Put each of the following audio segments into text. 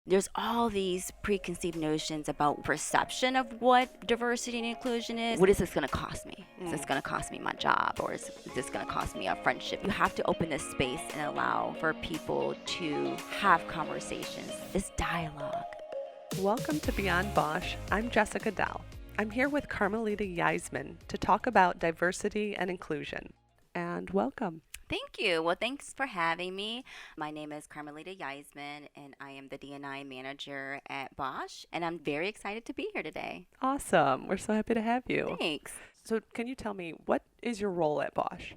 there's all these preconceived notions about perception of what diversity and inclusion is. What is this going to cost me? Is this going to cost me my job, or is this going to cost me a friendship? You have to open this space and allow for people to have conversations, this dialogue. Welcome to Beyond Bosch. I'm Jessica Dell. I'm here with Carmalita Yeizman to talk about diversity and inclusion. And welcome. Thank you. Well, thanks for having me. My name is Carmalita Yeizman, and I am the DE&I manager at Bosch, and I'm very excited to be here today. Awesome. We're so happy to have you. Thanks. So can you tell me, what is your role at Bosch?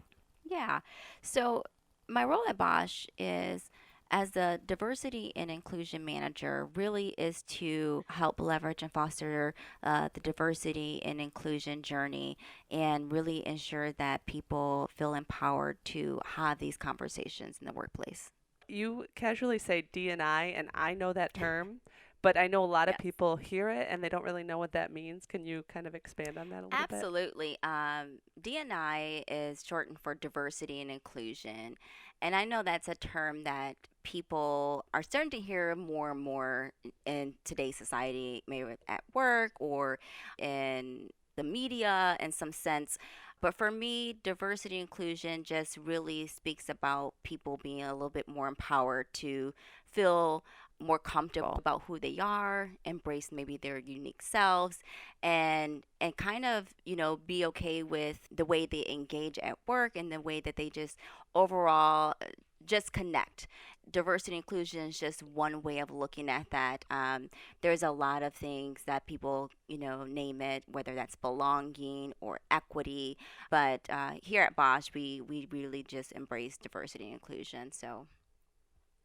Yeah. So my role at Bosch is as the diversity and inclusion manager really is to help leverage and foster the diversity and inclusion journey and really ensure that people feel empowered to have these conversations in the workplace. You casually say D&I, and I know that term, but I know a lot of Yes. people hear it and they don't really know what that means. Can you kind of expand on that a little bit? Absolutely. D&I is shortened for diversity and inclusion. And I know that's a term that people are starting to hear more and more in today's society, maybe at work or in the media in some sense. But for me, diversity and inclusion just really speaks about people being a little bit more empowered to feel more comfortable about who they are, embrace maybe their unique selves, and kind of, be okay with the way they engage at work and the way that they just overall just connect. Diversity and inclusion is just one way of looking at that. There's a lot of things that people, name it, whether that's belonging or equity. But here at Bosch, we really just embrace diversity and inclusion. So.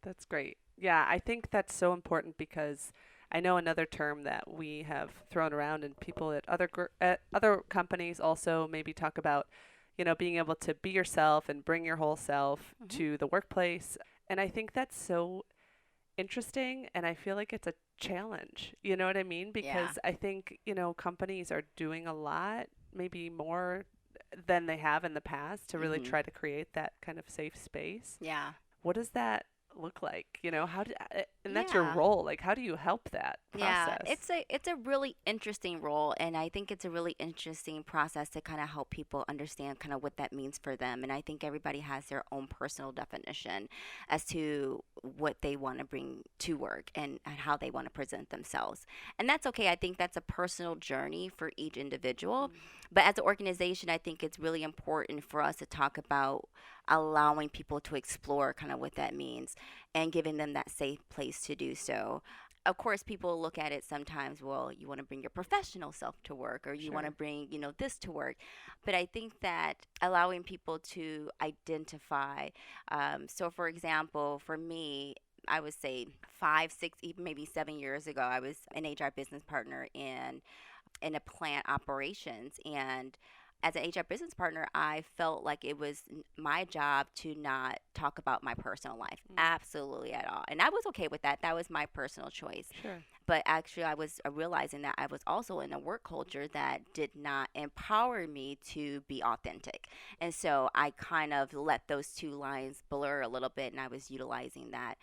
That's great. Yeah, I think that's so important because I know another term that we have thrown around, and people at other companies also maybe talk about, being able to be yourself and bring your whole self Mhm. to the workplace. And I think that's so interesting, and I feel like it's a challenge. You know what I mean? Yeah. Because I think, companies are doing a lot, maybe more than they have in the past, to really Mhm. try to create that kind of safe space. Yeah. What does that look like? And that's your Yeah. role. Like, how do you help that Yeah, process? it's a really interesting role, and I think it's a really interesting process to kind of help people understand kind of what that means for them. And I think everybody has their own personal definition as to what they want to bring to work and how they want to present themselves. And that's okay. I think that's a personal journey for each individual. But as an organization, I think it's really important for us to talk about allowing people to explore kind of what that means and giving them that safe place to do so. Of course, people look at it sometimes, well, you want to bring your professional self to work or you want to Sure. bring, this to work. But I think that allowing people to identify, so for example, for me, I would say 5, 6, even maybe 7 years ago, I was an HR business partner in a plant operations. And as an HR business partner, I felt like it was my job to not talk about my personal life absolutely at all. And I was okay with that. That was my personal choice. Sure. But actually, I was realizing that I was also in a work culture that did not empower me to be authentic. And so I kind of let those two lines blur a little bit, and I was utilizing that.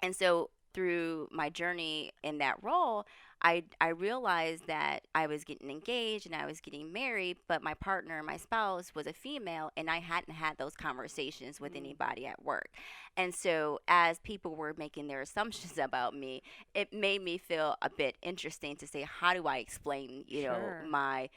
And so through my journey in that role, I realized that I was getting engaged and I was getting married, but my partner, my spouse, was a female, and I hadn't had those conversations with anybody at work. And so, as people were making their assumptions about me, it made me feel a bit interesting to say, how do I explain, Sure. my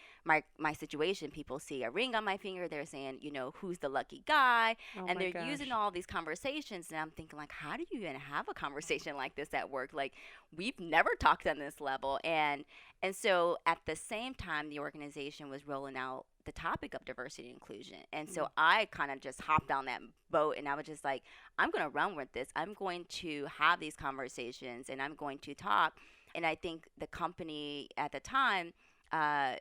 situation? People see a ring on my finger, they're saying, who's the lucky guy, Oh and my they're using gosh. all these conversations, and I'm thinking, like, how do you even have a conversation like this at work? Like, we've never talked on this level. And so at the same time, the organization was rolling out the topic of diversity and inclusion. And so I kind of just hopped on that boat, and I was just like, I'm going to run with this. I'm going to have these conversations and I'm going to talk. And I think the company at the time,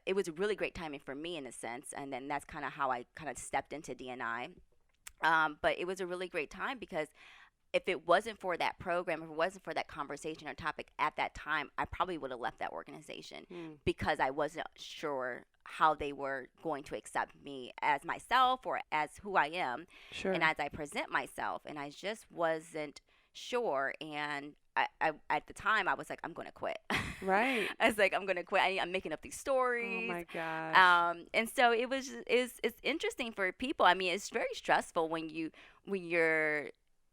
it was a really great timing for me in a sense. And then that's kind of how I kind of stepped into DNI. But it was a really great time because if it wasn't for that program, if it wasn't for that conversation or topic at that time, I probably would have left that organization Mm. because I wasn't sure how they were going to accept me as myself or as who I am and Sure. as I present myself. And I just wasn't sure. And at the time I was like, I'm going to quit. Right. I was like, I'm going to quit. I'm making up these Oh stories. my gosh. And so it's interesting for people. I mean, it's very stressful when you're,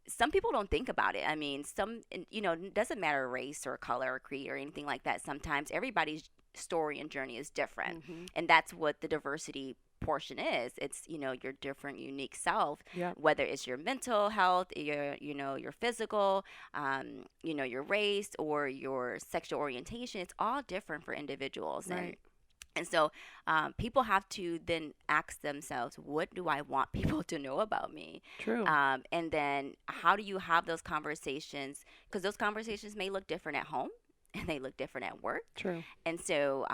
some people don't think about it. I mean, it doesn't matter race or color or creed or anything like that. Sometimes everybody's story and journey is different. Mhm. And that's what the diversity portion is. It's, your different, unique self, Yep. whether it's your mental health, your physical, your race or your sexual orientation. It's all different for individuals. Right. And so people have to then ask themselves, what do I want people to know about me? True. And then how do you have those conversations? Because those conversations may look different at home and they look different at work. True. And so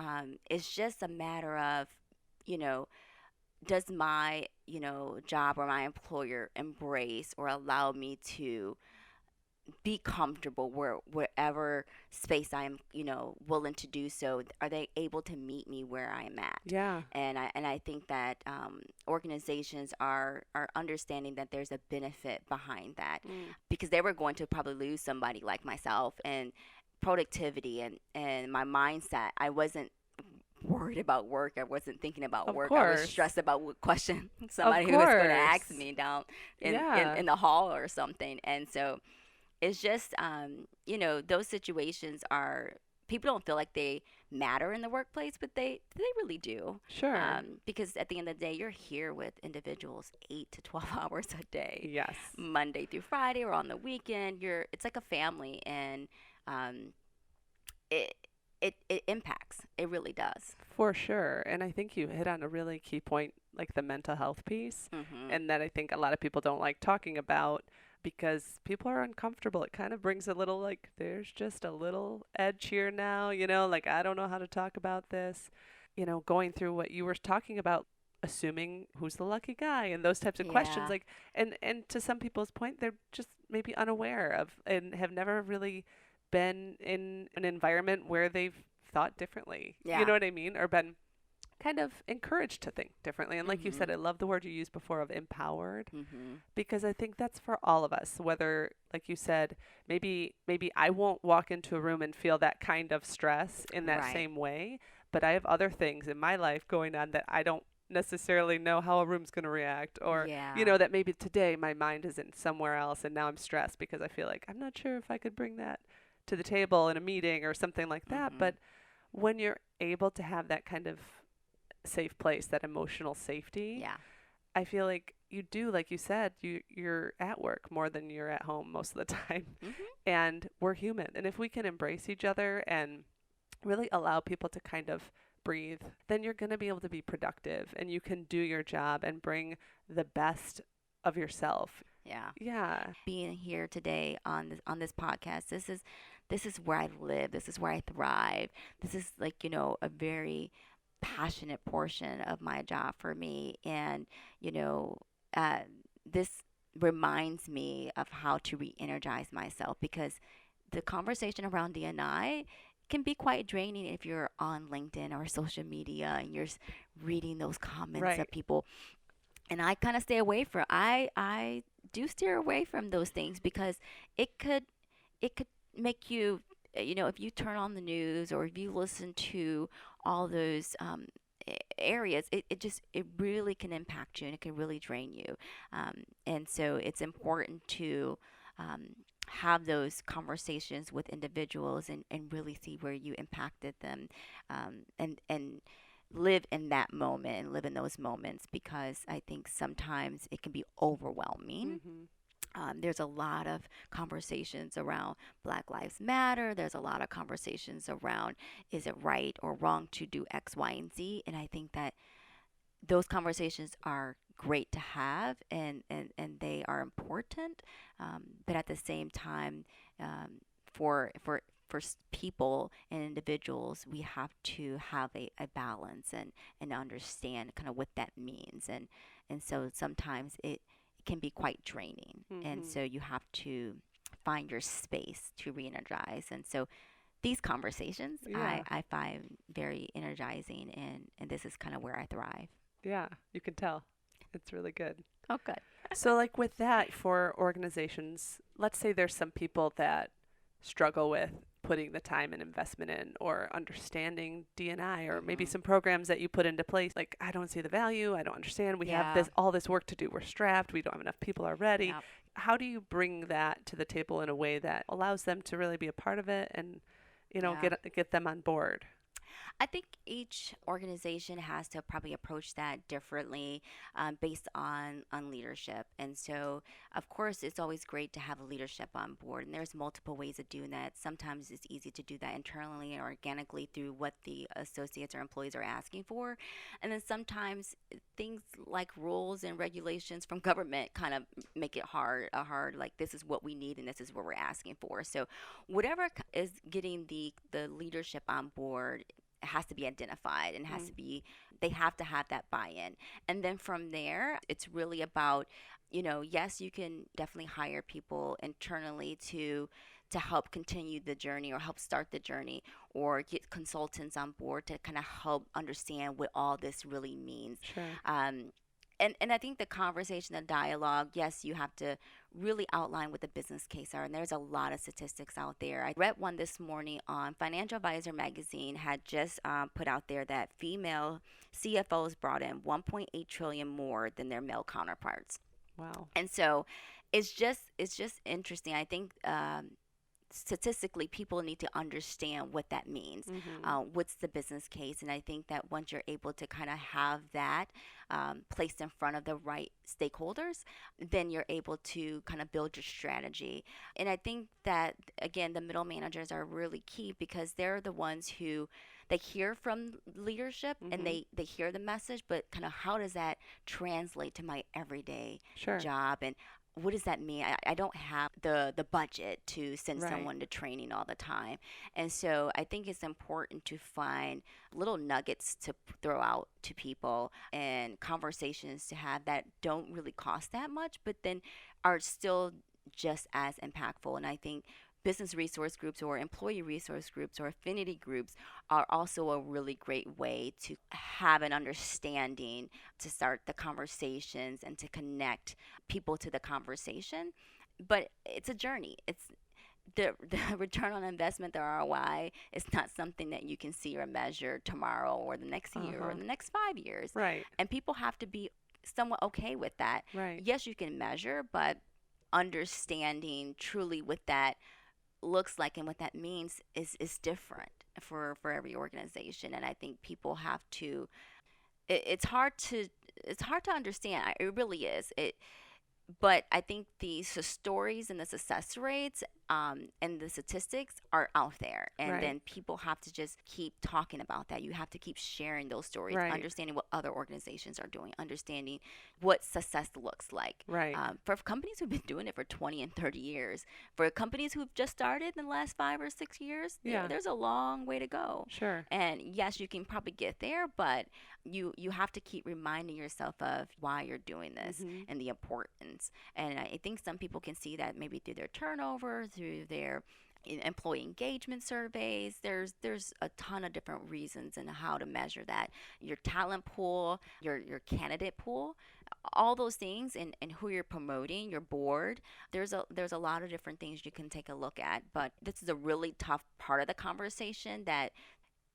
it's just a matter of, you know, does my, job or my employer embrace or allow me to be comfortable wherever space I'm, willing to do so. Are they able to meet me where I'm at? Yeah. And I think that organizations are understanding that there's a benefit behind that, Mm. because they were going to probably lose somebody like myself, and productivity and my mindset. I wasn't worried about work. I wasn't thinking about Of work. I was course. stressed about what question Of somebody who was going to ask course. me down Yeah. in the hall or something. And so it's just, those situations are, people don't feel like they matter in the workplace, but they really do. Sure. Because at the end of the day, you're here with individuals 8 to 12 hours a day, Yes. Monday through Friday or on the weekend. It's like a family, and um, it, it impacts. It really does. For sure. And I think you hit on a really key point, like the mental health piece, Hmm. and that I think a lot of people don't like talking about because people are uncomfortable. It kind of brings a little, like, there's just a little edge here now, like, I don't know how to talk about this. Going through what you were talking about, assuming who's the lucky guy and those types of questions, Yeah. like, and to some people's point, they're just maybe unaware of and have never really been in an environment where they've thought differently. You Yeah. know what I mean? Or been kind of encouraged to think differently. And like you said, Mhm. I love the word you used before of empowered, Mhm. because I think that's for all of us. Whether, like you said, maybe I won't walk into a room and feel that kind of stress in that Right. same way, but I have other things in my life going on that I don't necessarily know how a room's going to react, or Yeah. that maybe today my mind is in somewhere else and now I'm stressed because I feel like I'm not sure if I could bring that to the table in a meeting or something like that. Mhm. But when you're able to have that kind of safe place, that emotional safety, Yeah. I feel like you do, like you said, you're at work more than you're at home most of the time. Mhm. And we're human. And if we can embrace each other and really allow people to kind of breathe, then you're going to be able to be productive and you can do your job and bring the best of yourself. Yeah. Yeah. Being here today on this podcast, this is where I live. This is where I thrive. This is, like, a very passionate portion of my job for me, and you know, uh, this reminds me of how to re-energize myself, because the conversation around D&I can be quite draining if you're on LinkedIn or social media and you're reading those comments Right. of people. And I kind of stay away from. I do steer away from those things, because it could make you, if you turn on the news or if you listen to all those areas, it really can impact you, and it can really drain you. And so it's important to um, have those conversations with individuals, and really see where you impacted them, and live in that moment and live in those moments, because I think sometimes it can be overwhelming. Mhm. There's a lot of conversations around Black Lives Matter. There's a lot of conversations around, is it right or wrong to do X, Y, and Z. And I think that those conversations are great to have, and they are important. But at the same time, for people and individuals, we have to have a balance, and understand kind of what that means. And so sometimes it can be quite draining. And Mhm. so you have to find your space to re-energize. And so these conversations Yeah. I find very energizing, and this is kind of where I thrive. Yeah. You can tell. It's really good. Oh, good. So, like with that, for organizations, let's say there's some people that struggle with putting the time and investment in or understanding D&I, or maybe Mhm. some programs that you put into place like, I don't see the value, I don't understand, we have Yeah. this all this work to do, we're strapped, we don't have enough people already. Yeah. How do you bring that to the table in a way that allows them to really be a part of it and Yeah. get them on board? I think each organization has to probably approach that differently, based on leadership. And so, of course, it's always great to have a leadership on board. And there's multiple ways of doing that. Sometimes it's easy to do that internally and organically through what the associates or employees are asking for. And then sometimes things like rules and regulations from government kind of make it hard, like this is what we need and this is what we're asking for. So whatever is getting the leadership on board has to be identified and has Mm, to be, they have to have that buy-in. And then from there it's really about, yes, you can definitely hire people internally to help continue the journey or help start the journey, or get consultants on board to kind of help understand what all this really means. sure. um, and I think the conversation, the dialogue, yes, you have to really outline what the business case are. And there's a lot of statistics out there. I read one this morning on Financial Advisor magazine had just put out there that female CFOs brought in 1.8 trillion more than their male counterparts. Wow. And so it's just interesting. I think statistically people need to understand what that means. Mhm. What's the business case? And I think that once you're able to kind of have that placed in front of the right stakeholders, then you're able to kind of build your strategy. And I think that again the middle managers are really key because they're the ones who they hear from leadership and Mhm. they hear the message, but kind of how does that translate to my everyday Sure. job? And what does that mean? I don't have the budget to send Right. someone to training all the time. And so I think it's important to find little nuggets to throw out to people and conversations to have that don't really cost that much, but then are still just as impactful. And I think business resource groups or employee resource groups or affinity groups are also a really great way to have an understanding, to start the conversations and to connect people to the conversation. But it's a journey. It's the return on investment, the ROI, is not something that you can see or measure tomorrow or the next year or Uh-huh. the next 5 years. Right. And people have to be somewhat okay with that. Right. Yes, you can measure, but understanding truly what that looks like and what that means is different for every organization. And I think people have to, it's hard to, it's hard to understand. It really is. But I think the stories and the success rates, and the statistics are out there. And Right. then people have to just keep talking about that. You have to keep sharing those stories, Right. understanding what other organizations are doing, understanding what success looks like. Right. For companies who've been doing it for 20 and 30 years, for companies who've just started in the last 5 or 6 years, Yeah. there's a long way to go. Sure. And yes, you can probably get there, but you have to keep reminding yourself of why you're doing this Mhm. and the importance. And I think some people can see that maybe through their turnover, through their employee engagement surveys. There's a ton of different reasons and how to measure that. Your talent pool, your candidate pool, all those things, and who you're promoting, your board. There's a lot of different things you can take a look at. But this is a really tough part of the conversation that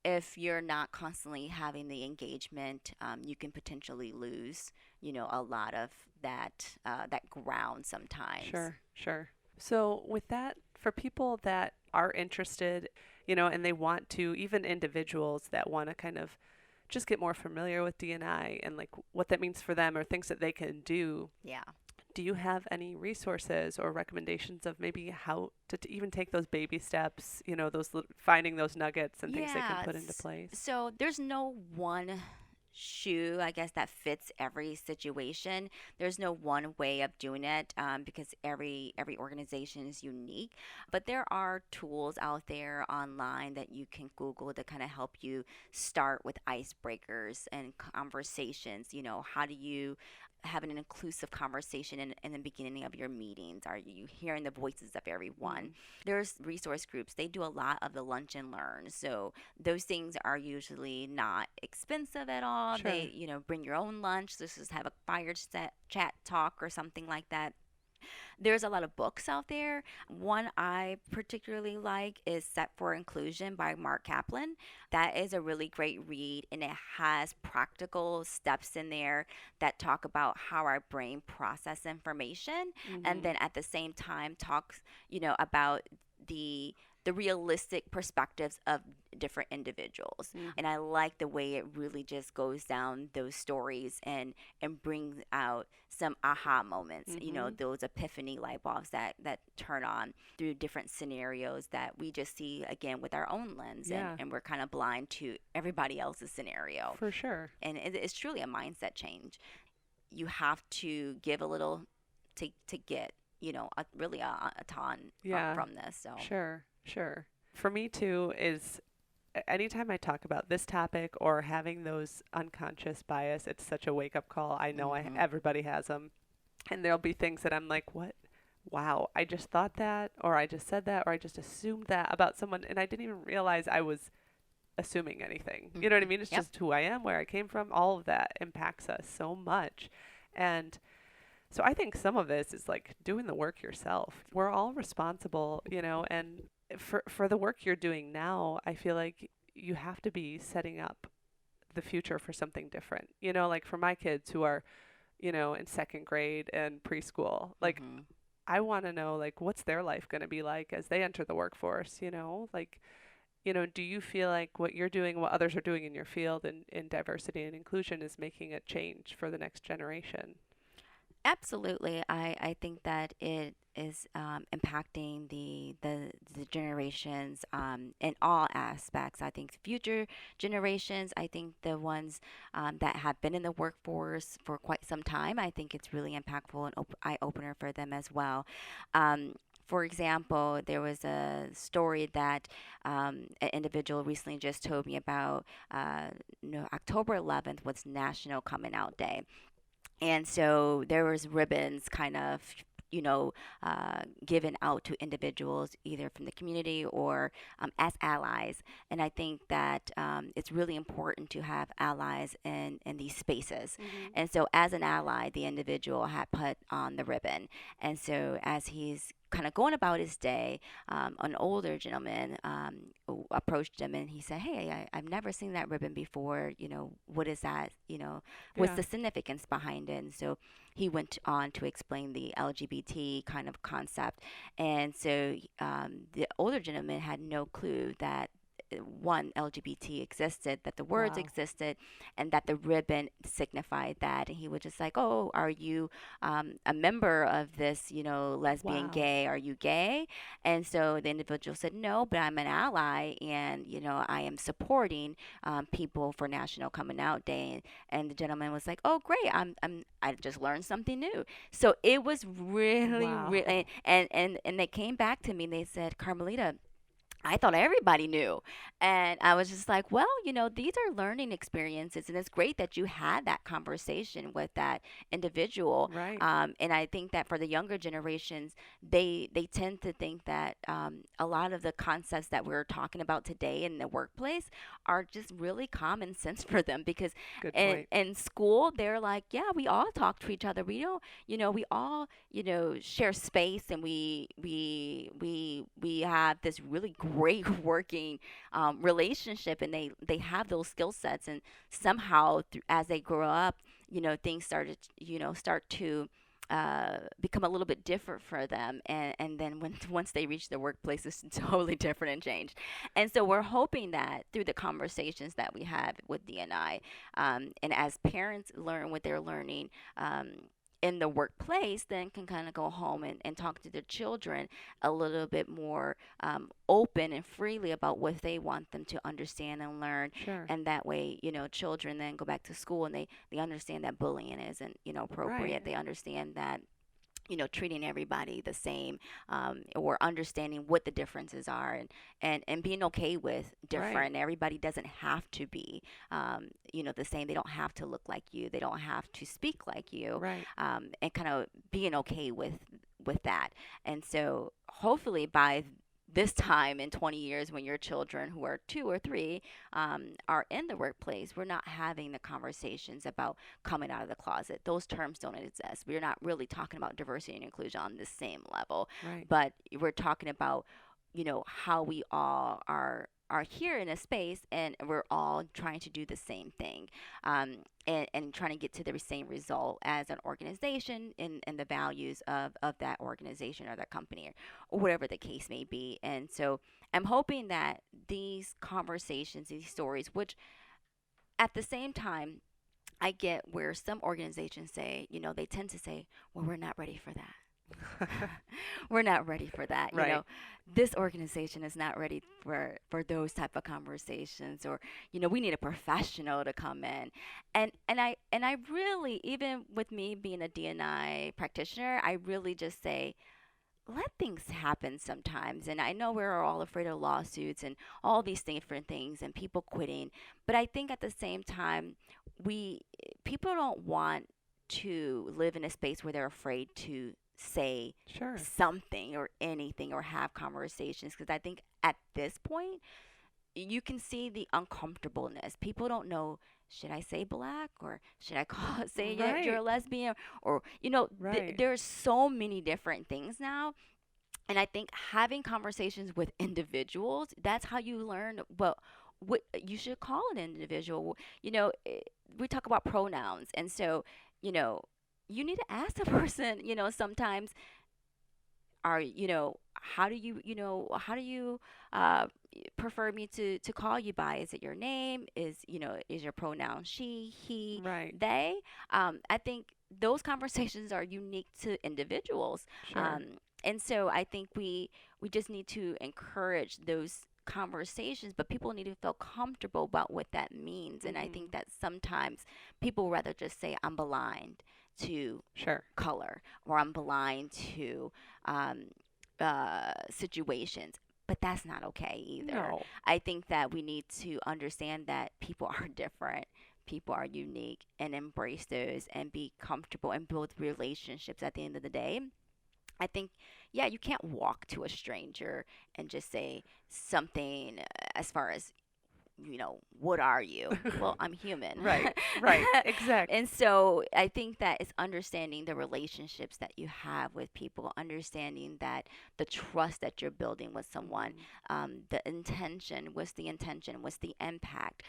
if you're not constantly having the engagement, you can potentially lose, a lot of that ground sometimes. Sure. Sure. So with that, for people that are interested, and they want to, even individuals that want to kind of just get more familiar with D&I and like what that means for them or things that they can do, Yeah. do you have any resources or recommendations of maybe how to even take those baby steps, finding those nuggets and things they can Yeah. put into place? So there's no one shoe, I guess, that fits every situation. There's no one way of doing it, because every organization is unique. But there are tools out there online that you can Google to kind of help you start with icebreakers and conversations. How do you have an inclusive conversation in the beginning of your meetings? Are you hearing the voices of everyone? Mm, There's resource groups. They do a lot of the lunch and learn. So those things are usually not expensive at all. sure. They, bring your own lunch. Let's just have a fire chat talk or something like that. There's a lot of books out there. One I particularly like is Set for Inclusion by Mark Kaplan. That is a really great read, and it has practical steps in there that talk about how our brain process information, and Mhm. then at the same time talks, about the the realistic perspectives of different individuals. Mhm. And I like the way it really just goes down those stories and brings out some aha moments, Mhm. those epiphany light bulbs that turn on through different scenarios that we just see again with our own lens, and, Yeah, and we're kind of blind to everybody else's scenario. for sure. And it's truly a mindset change. You have to give a little to get, really a ton Yeah, from this. So, sure, sure. For me too is anytime I talk about this topic or having those unconscious bias, it's such a wake up call. I know hmm everybody has them, and there'll be things that I'm like, what? Wow, I just thought that, or I just said that, or I just assumed that about someone, and I didn't even realize I was assuming anything. You know what I mean? It's yep. just who I am, where I came from. All of that impacts us so much, and so I think some of this is like doing the work yourself. We're all responsible, and for the work you're doing now, I feel like you have to be setting up the future for something different. Like for my kids who are, in second grade and preschool, like hmm I want to know like what's their life going to be like as they enter the workforce, like do you feel like what you're doing, what others are doing in your field in diversity and inclusion is making a change for the next generation? Absolutely. I think that it is impacting the generations in all aspects. I think future generations, I think the ones that have been in the workforce for quite some time, I think it's really impactful and eye opener for them as well. Um, for example, there was a story that an individual recently just told me about. October 11th was National Coming Out Day, and so there was ribbons kind of, given out to individuals either from the community or as allies. And I think that it's really important to have allies in these spaces. Mhm. And so as an ally, the individual had put on the ribbon. And so as he's kind of going about his day, an older gentleman approached him and he said, "Hey, I've never seen that ribbon before. What is that? What's Yeah. the significance behind it?" And so he went on to explain the LGBT kind of concept. And so the older gentleman had no clue that one, LGBT existed, that the words Wow. existed, and that the ribbon signified that. And he was just like, "Oh, are you a member of this, lesbian, Wow. gay? Are you gay?" And so the individual said, "No, but I'm an ally, and I am supporting people for National Coming Out Day." And the gentleman was like, "Oh, great! I just learned something new." So it was really, really, Wow. and they came back to me and they said, "Carmelita, I thought everybody knew." And I was just like, well, these are learning experiences. And it's great that you had that conversation with that individual. Right. And I think that for the younger generations, they tend to think that a lot of the concepts that we're talking about today in the workplace are just really common sense for them, because Good point. in school, they're like, yeah, we all talk to each other. We don't, we all, share space, and we have this really great working relationship, and they have those skill sets, and somehow as they grow up, things start to become a little bit different for them, and then once they reach the workplace, it's totally different and changed. And so we're hoping that through the conversations that we have with DNI, and as parents learn what they're learning in the workplace, then can kind of go home and talk to their children a little bit more open and freely about what they want them to understand and learn. Sure. And that way, children then go back to school and they understand that bullying isn't, Right. appropriate. They understand that, treating everybody the same, or understanding what the differences are, and being okay with Right. different. Everybody doesn't have to be, the same. They don't have to look like you. They don't have to speak like you, Right. and kind of being okay with that. And so hopefully by this time in 20 years when your children who are 2 or 3 are in the workplace, we're not having the conversations about coming out of the closet. Those terms don't exist. We're not really talking about diversity and inclusion on the same level, Right. but we're talking about, how we all are here in a space and we're all trying to do the same thing, and trying to get to the same result as an organization and the values of that organization or that company, or whatever the case may be. And so I'm hoping that these conversations, these stories, which at the same time, I get where some organizations say, they tend to say, well, we're not ready for that. We're not ready for that. Right. This organization is not ready for those type of conversations, or we need a professional to come in. And I really, even with me being a DNI practitioner, I really just say, let things happen sometimes. And I know we're all afraid of lawsuits and all these different things and people quitting, but I think at the same time, we people don't want to live in a space where they're afraid to say Sure. something or anything or have conversations, because I think at this point you can see the uncomfortableness. People don't know, should I say black, or should I say you're a Right. lesbian, or Right. there's so many different things now. And I think having conversations with individuals, that's how you learn what you should call an individual. We talk about pronouns, and so you know you need to ask the person. Sometimes, are how do you uh prefer me to call you by? Is it your name? Is your pronoun she, he, Right. they? I think those conversations are unique to individuals. Sure. And so I think we just need to encourage those conversations, but people need to feel comfortable about what that means. And I Mhm. think that sometimes people rather just say, I'm blind to Sure. color, or I'm blind to um, situations. But that's not okay either. No. I think that we need to understand that people are different, people are unique, and embrace those and be comfortable and build relationships at the end of the day. I think, yeah, you can't walk to a stranger and just say something as far as, what are you? Well, I'm human. Right. Right. Exactly. And so I think that it's understanding the relationships that you have with people, understanding that the trust that you're building with someone, Mhm. the intention, what's the impact.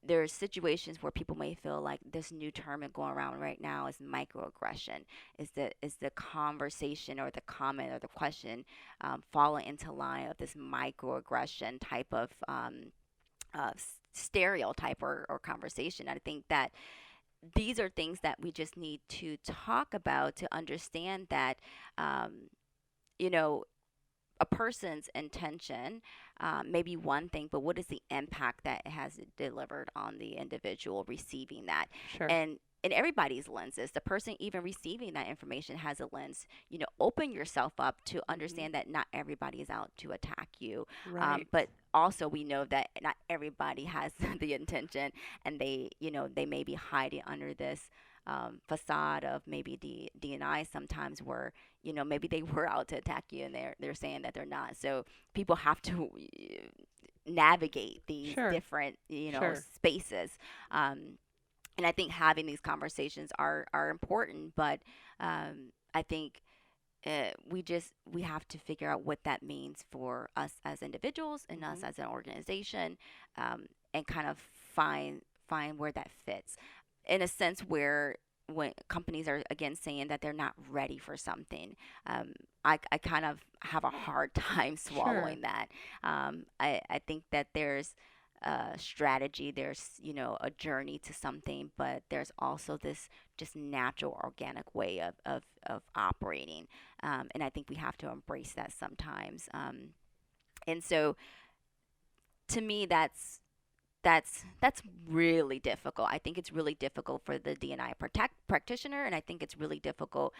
There's situations where people may feel like this new term going around right now is microaggression. Is the conversation or the comment or the question falling into line of this microaggression type of stereotype or conversation? I think that these are things that we just need to talk about to understand that, um, you know, a person's intention may be one thing, but what is the impact that it has delivered on the individual receiving that? Sure. And in everybody's lenses, the person even receiving that information has a lens. Open yourself up to Mhm. understand that not everybody is out to attack you, Right. but also we know that not everybody has the intention, and they may be hiding under this facade of maybe D&I sometimes, where maybe they were out to attack you and they're saying that they're not. So people have to navigate these Sure. different Sure. spaces. And I think having these conversations are important, but I think we have to figure out what that means for us as individuals and us Mhm. as an organization, and kind of find where that fits, in a sense where when companies are again saying that they're not ready for something, I kind of have a hard time Sure. swallowing that. I think that there's a strategy, there's a journey to something, but there's also this just natural organic way of operating, and I think we have to embrace that sometimes. And so to me, that's really difficult. I think it's really difficult for the DNI practitioner, and I think it's really difficult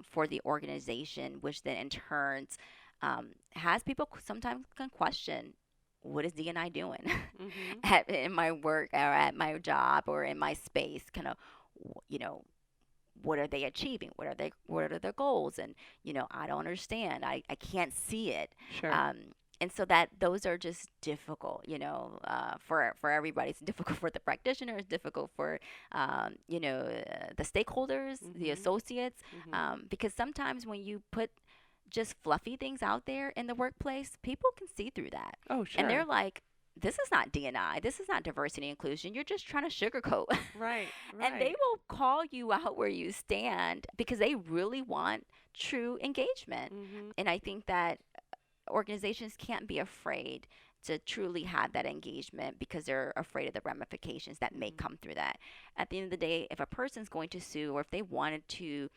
for the organization, which then in turns has people sometimes can question, what is DNI doing Mhm. in my work or at my job or in my space? Kind of, you know, what are they achieving? What are their goals? And I don't understand. I can't see it. Sure. Um, and so that those are just difficult, for everybody. It's difficult for the practitioner. It's difficult for the stakeholders, the Mhm. associates, Mhm. because sometimes when you put just fluffy things out there in the workplace, people can see through that, Oh, and they're sure. like, "This is not D&I. This is not diversity and inclusion. You're just trying to sugarcoat." Right. And they Right. will call you out where you stand because they really want true engagement. Mhm. And I think that organizations can't be afraid to truly have that engagement because they're afraid of the ramifications that may Mhm. come through that. At the end of the day, if a person's going to sue or if they wanted to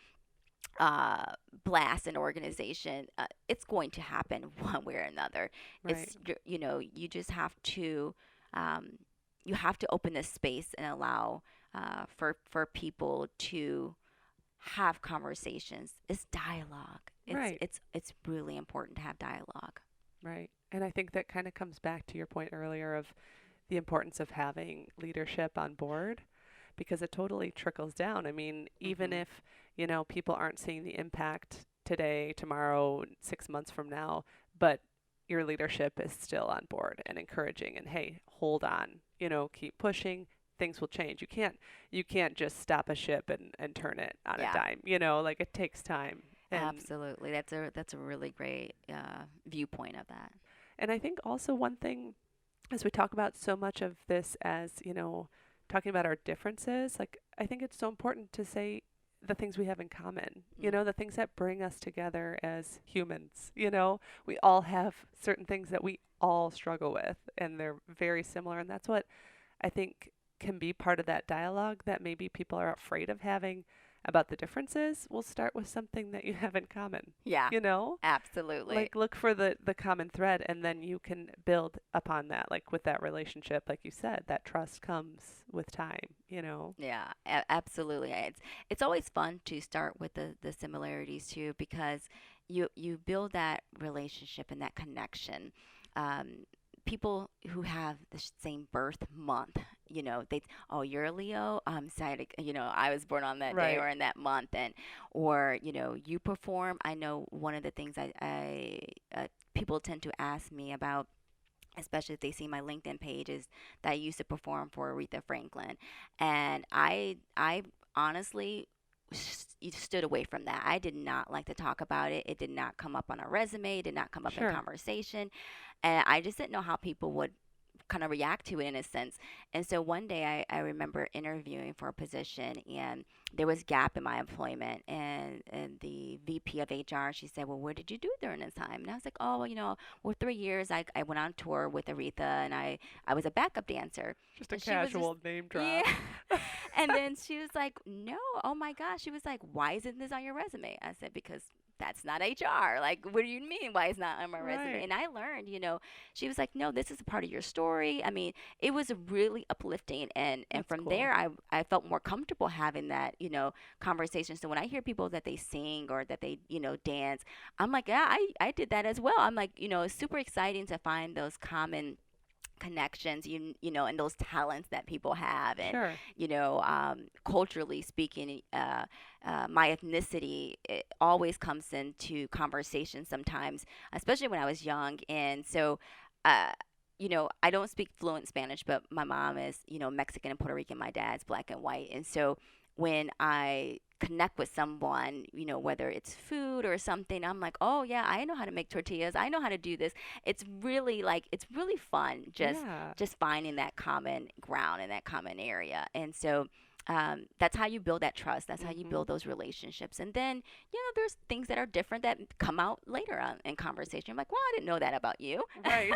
blast an organization, it's going to happen one way or another. Right. You just um, have to open this space and allow for people to have conversations. It's dialogue. Right. It's really important to have dialogue. Right. And I think that kind of comes back to your point earlier of the importance of having leadership on board because it totally trickles down. I mean, even Hmm. if, people aren't seeing the impact today, tomorrow, 6 months from now, but your leadership is still on board and encouraging and hey, hold on, keep pushing, things will change. You can't just stop a ship and turn it on a Yeah, dime, like it takes time. And absolutely. That's a really great viewpoint of that. and I think also one thing as we talk about so much of this as, talking about our differences, like I think it's so important to say the things we have in common, the things that bring us together as humans. We all have certain things that we all struggle with and they're very similar. And that's what I think can be part of that dialogue that maybe people are afraid of having about the differences. We'll start with something that you have in common, Yeah, you know? absolutely. Like look for the common thread and then you can build upon that like with that relationship like you said that trust comes with time. Yeah, absolutely. It's always fun to start with the similarities too because you build that relationship and that connection. Um, People who have the same birth month, they you're a Leo. I'm excited. I was born on that day Right. or in that month, and or you perform. I know one of the things I people tend to ask me about, especially if they see my LinkedIn page, is that I used to perform for Aretha Franklin, and I honestly stood away from that. I did not like to talk about it. It did not come up on a resume. It did not come up in Sure. conversation, and I just didn't know how people would kind of react to it in a sense. And so one day I remember interviewing for a position and there was gap in my employment and the VP of HR, she said, well, what did you do during this time? And I was like, oh, well, 3 years I went on tour with Aretha and I was a backup dancer. Just a And she was just, casual name yeah. drop. And then she was like, no, oh my gosh. She was like, why isn't this on your resume? I said, because that's not HR. Like, what do you mean why it's not on my resume? Right. And I learned, she was like, no, this is a part of your story. I mean, it was really uplifting. And That's from cool. there, I felt more comfortable having that, conversation. So when I hear people that they sing or that they, dance, I'm like, yeah, I did that as well. I'm like, it's super exciting to find those common connections, and those talents that people have. And Sure. culturally speaking, my ethnicity, it always comes into conversation sometimes, especially when I was young. And so uh, I don't speak fluent Spanish, but my mom is, Mexican and Puerto Rican. My dad's black and white. And so when I connect with someone, whether it's food or something, I'm like, oh yeah, I know how to make tortillas. I know how to do this. It's really fun Yeah. just finding that common ground and that common area. And so that's how you build that trust. That's how you Mhm. build those relationships. And then, there's things that are different that come out later on in conversation. I'm like, well, I didn't know that about you. Right.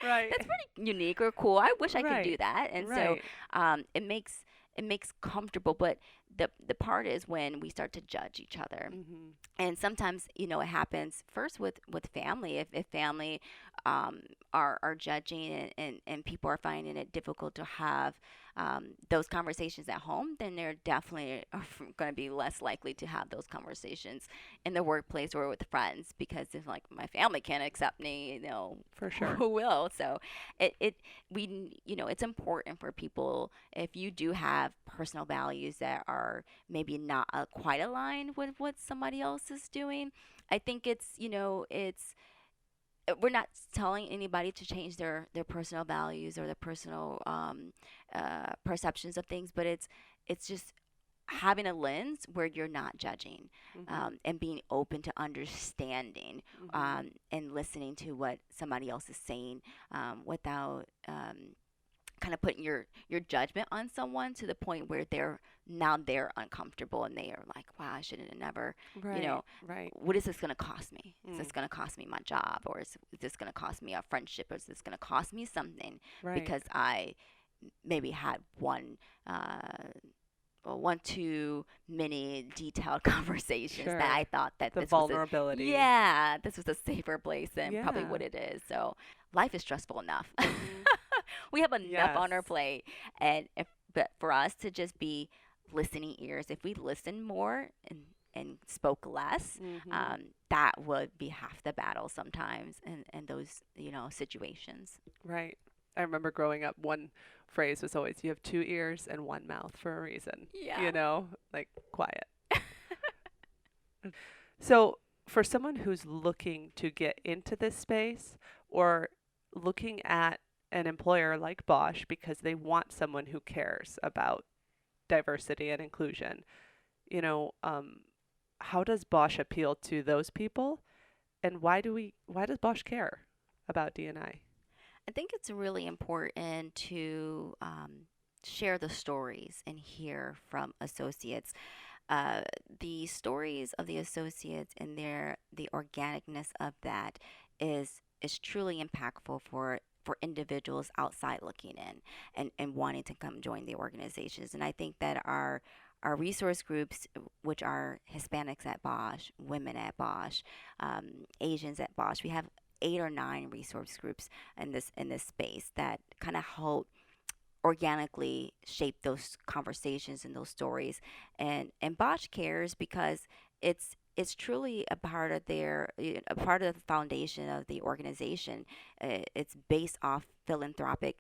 Right. That's pretty unique or cool. I wish I could do Right. that. And so Right. it makes comfortable. But the part is when we start to judge each other. Mhm. And sometimes it happens first with family. If family are judging and people are finding it difficult to have those conversations at home, then they're definitely going to be less likely to have those conversations in the workplace or with friends, because if like my family can't accept me, For sure. who will? So it's important for people, if you do have personal values that are are maybe not quite aligned with what somebody else is doing. I think it's we're not telling anybody to change their personal values or their personal perceptions of things, but it's just having a lens where you're not judging, Mhm. and being open to understanding, Mhm. and listening to what somebody else is saying, without kind of putting your judgment on someone to the point where they're uncomfortable and they are like, wow, I shouldn't have never, you Right. know, Right. what is this going to cost me? Is Mm. this going to cost me my job, or is this going to cost me a friendship, or is this going to cost me something Right. because I maybe had one too many detailed conversations that I Sure. thought that The vulnerability. this was a safer place than probably Yeah. what it is. So life is stressful enough. Mhm. We have enough Yes. on our plate, and if but for us to just be listening ears, if we listen more and spoke less, Mhm. that would be half the battle sometimes in those situations. Right. I remember growing up, one phrase was always, you have two ears and one mouth for a reason, Yeah. like quiet. So, for someone who's looking to get into this space or looking at an employer like Bosch because they want someone who cares about diversity and inclusion, you know, how does Bosch appeal to those people, and why does Bosch care about D&I? I think it's really important to share the stories and hear from associates. Uh, the stories of the associates and the organicness of that is truly impactful for individuals outside looking in and wanting to come join the organizations. And I think that our resource groups, which are Hispanics at Bosch, women at Bosch, Asians at Bosch, we have 8 or 9 resource groups in this space that kind of help organically shape those conversations and those stories. And Bosch cares because it's truly a part of a part of the foundation of the organization. It's based off philanthropic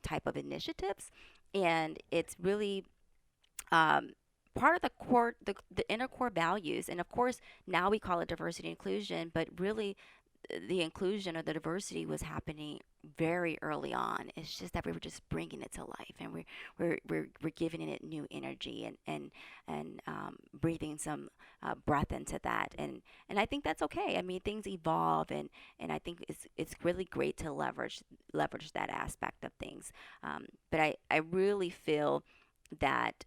type of initiatives, and it's really um, part of the inner core values. And of course, now we call it diversity and inclusion, but really the inclusion or the diversity was happening very early on. It's just that we were just bringing it to life, and we're giving it new energy and breathing some breath into that. And I think that's okay. I mean, things evolve, and I think it's really great to leverage that aspect of things. But I really feel that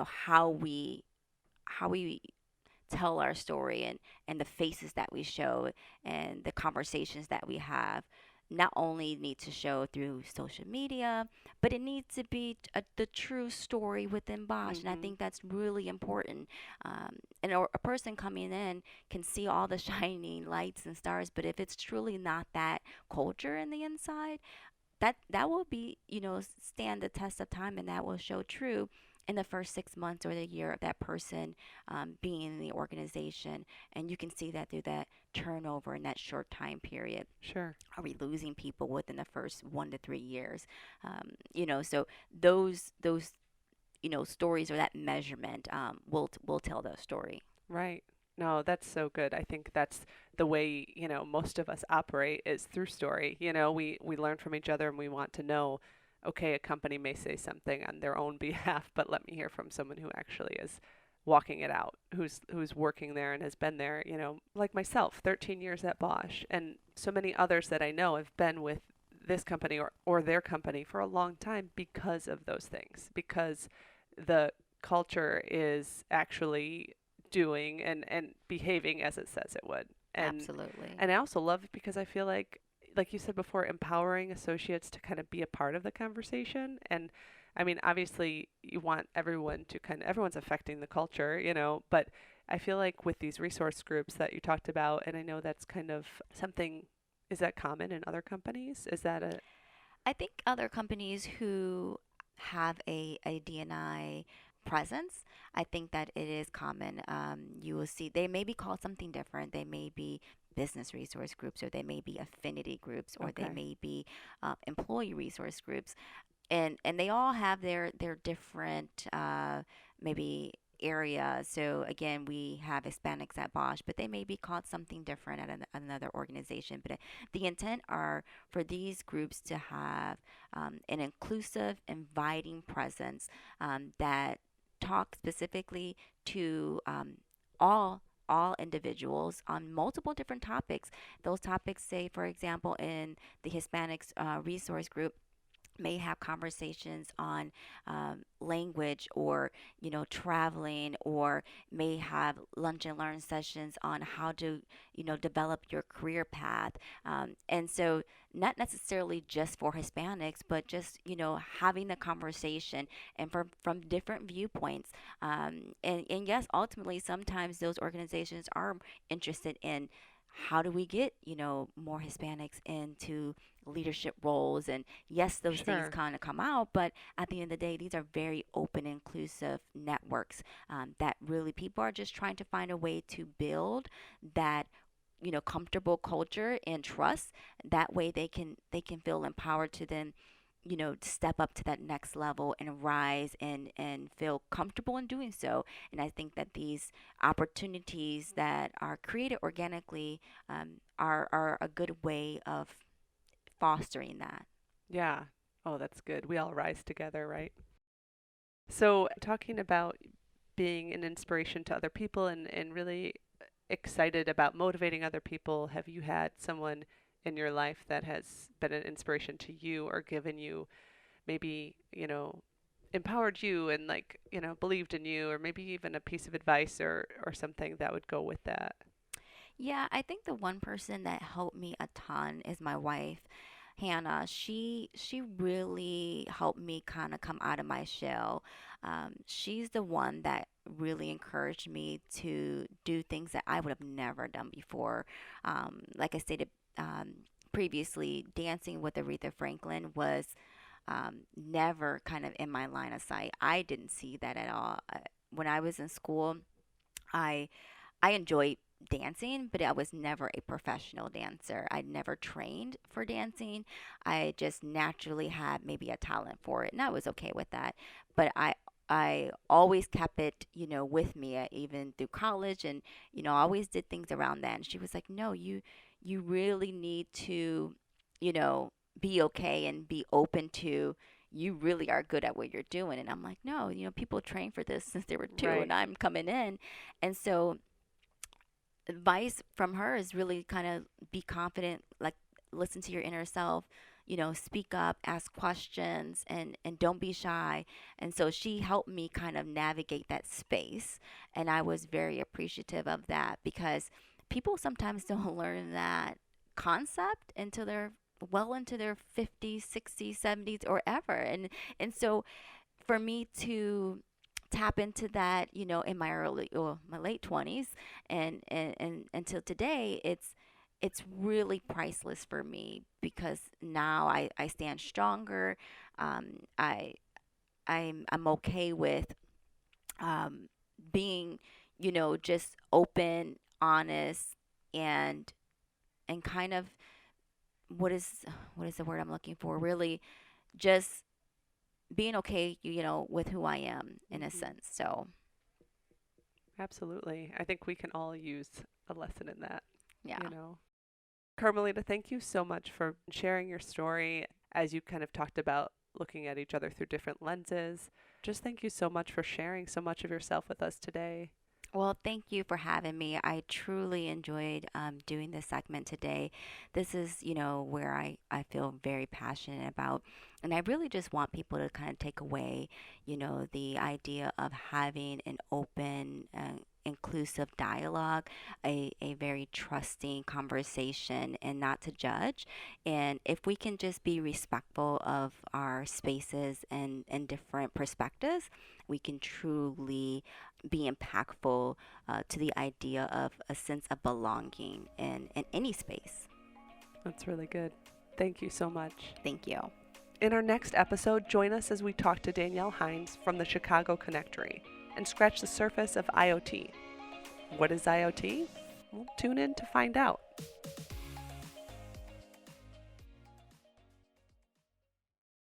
how we tell our story and the faces that we show and the conversations that we have not only need to show through social media, but it needs to be the true story within Bosch. And I Mhm. think that's really important. And a person coming in can see all the shining lights and stars, but if it's truly not that culture in the inside, that will be stand the test of time, and that will show true in the first 6 months or the year of that person being in the organization. And you can see that through that turnover in that short time period. Sure. Are we losing people within the first 1 to 3 years? So those stories, or that measurement, will tell the story. Right. No, that's so good. I think that's the way, most of us operate is through story. We learn from each other and we want to know, okay, a company may say something on their own behalf, but let me hear from someone who actually is walking it out, who's working there and has been there, like myself, 13 years at Bosch, and so many others that I know have been with this company or their company for a long time because of those things, because the culture is actually doing and behaving as it says it would. And Absolutely. and I also love it because I feel like you said before, empowering associates to kind of be a part of the conversation. And I mean, obviously you want everyone to everyone's affecting the culture, but I feel like with these resource groups that you talked about, and I know that's kind of something, is that common in other companies? Is that a I think other companies who have a DNI presence, I think that it is common. You will see they may be called something different. They may be business resource groups, or they may be affinity groups, or they okay? may be employee resource groups. and they all have their different maybe areas. So again, we have Hispanics at Bosch, but they may be called something different at another organization. But the intent are for these groups to have an inclusive, inviting presence that talk specifically to all all individuals on multiple different topics. Those topics, say for example, in the Hispanics resource group, may have conversations on language, or traveling, or may have lunch and learn sessions on how to develop your career path. And so not necessarily just for Hispanics, but just having the conversation and from different viewpoints. And yes, ultimately sometimes those organizations are interested in how do we get more Hispanics into leadership roles. And yes, those things Sure. kind of come out, but at the end of the day, these are very open, inclusive networks that really people are just trying to find a way to build that comfortable culture and trust. That way they can feel empowered to then step up to that next level and rise and feel comfortable in doing so. And I think that these opportunities that are created organically are a good way of fostering that. Yeah. Oh, that's good. We all rise together, right? So, talking about being an inspiration to other people and really excited about motivating other people, have you had someone in your life that has been an inspiration to you or given you maybe, empowered you and like, believed in you, or maybe even a piece of advice or something that would go with that? Yeah, I think the one person that helped me a ton is my wife, Hannah. She really helped me kind of come out of my shell. She's the one that really encouraged me to do things that I would have never done before. Like I stated previously, dancing with Aretha Franklin was never kind of in my line of sight. I didn't see that at all. When I was in school, I I enjoyed dancing, but I was never a professional dancer. I never trained for dancing. I just naturally had maybe a talent for it, and I was okay with that. But I always kept it, with me even through college, and I always did things around that. And she was like, "No, you really need to, you know, be okay and be open to." You really are good at what you're doing. And I'm like, no, people train for this since they were two, and Right. I'm coming in. And so advice from her is really kind of be confident, like listen to your inner self, speak up, ask questions, and don't be shy. And so she helped me kind of navigate that space, and I was very appreciative of that because people sometimes don't learn that concept until they're well into their 50s, 60s, 70s, or ever. And so for me to tap into that, in my early or my late 20s and until today, it's really priceless for me because now I stand stronger. Um, I I'm okay with being, just open, honest, and kind of what is the word I'm looking for? Really, just being okay, with who I am in a Hmm. sense. So, Absolutely. I think we can all use a lesson in that, you yeah. know. Carmelita, thank you so much for sharing your story as you kind of talked about looking at each other through different lenses. Just thank you so much for sharing so much of yourself with us today. Well, thank you for having me. I truly enjoyed doing this segment today. This is, where I feel very passionate about. And I really just want people to kind of take away, the idea of having an open, inclusive dialogue, a very trusting conversation, and not to judge. And if we can just be respectful of our spaces and different perspectives, we can truly be impactful to the idea of a sense of belonging in any space. That's really good. Thank you so much. Thank you. In our next episode, join us as we talk to Danielle Hines from the Chicago Connectory and scratch the surface of IoT. What is IoT? Well, tune in to find out.